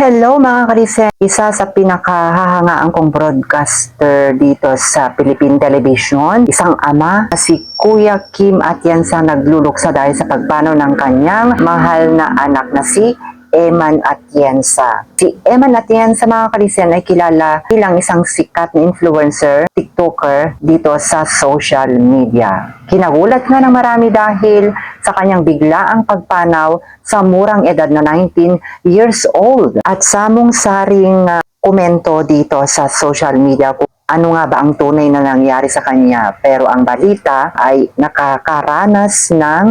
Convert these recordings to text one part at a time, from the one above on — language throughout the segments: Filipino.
Hello mga kalisen! Isa sa pinakahahangaan kong broadcaster dito sa Philippine Television, isang ama, si Kuya Kim Atienza, nagluluksa dahil sa pagpanaw ng kanyang mahal na anak na si Eman Atienza. Si Eman Atienza mga kalisen ay kilala bilang isang sikat na influencer, TikToker dito sa social media. Kinagulat nga ng marami dahil sa kanyang biglaang pagpanaw sa murang edad na 19 years old. At samong saring komento dito sa social media kung ano nga ba ang tunay na nangyari sa kanya. Pero ang balita ay nakakaranas ng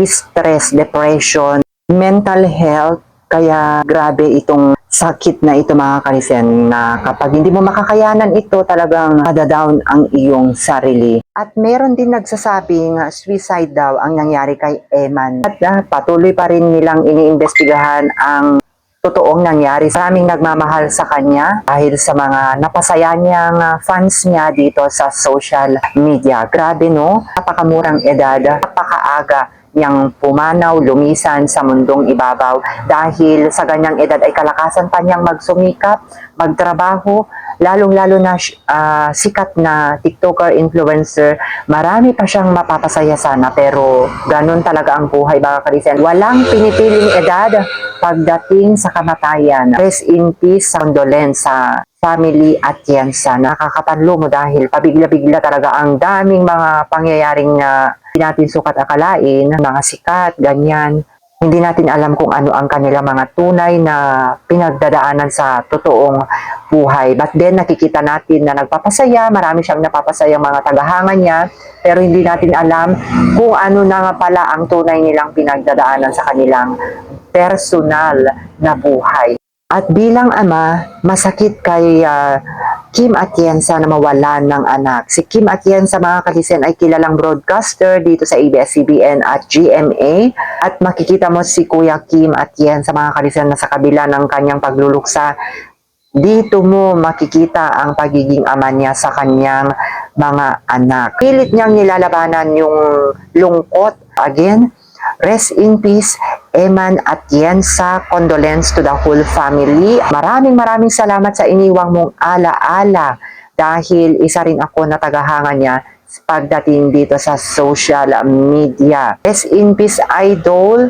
stress, depression, mental health. Kaya grabe itong sakit na ito mga kalisen, na kapag hindi mo makakayanan ito, talagang madadown ang iyong sarili. At meron din nagsasabing suicide daw ang nangyari kay Eman. At patuloy pa rin nilang iniimbestigahan ang totoong nangyari. Maraming nagmamahal sa kanya dahil sa mga napasaya niyang fans niya dito sa social media. Grabe no? Napakamurang edad, napakaaga niyang pumanaw, lumisan sa mundong ibabaw. Dahil sa ganyang edad ay kalakasan pa niyang magsumikap, magtrabaho, lalong-lalo na sikat na TikToker, influencer. Marami pa siyang mapapasaya sana, pero ganun talaga ang buhay mga kalisen. Walang pinipiling edad pagdating sa kamatayan. Rest in peace, condolence sa family Atienza. Nakakapanlo mo dahil pabigla-bigla talaga ang daming mga pangyayaring hindi natin sukat akalain, mga sikat, ganyan. Hindi natin alam kung ano ang kanilang mga tunay na pinagdadaanan sa totoong buhay. But then nakikita natin na nagpapasaya, marami siyang napapasayang mga tagahanga niya, pero hindi natin alam kung ano na nga pala ang tunay nilang pinagdadaanan sa kanilang personal na buhay. At bilang ama, masakit kay Kim Atienza na mawalan ng anak. Si Kim Atienza mga kalisen ay kilalang broadcaster dito sa ABS-CBN at GMA. At makikita mo si Kuya Kim Atienza mga kalisen na sa kabila ng kanyang pagluluksa, dito mo makikita ang pagiging ama niya sa kanyang mga anak. Pilit niyang nilalabanan yung lungkot. Again, rest in peace, Eman Atienza. Condolence to the whole family. Maraming salamat sa iniwang mong alaala, dahil isa rin ako na tagahanga niya pagdating dito sa social media. Rest in peace, idol.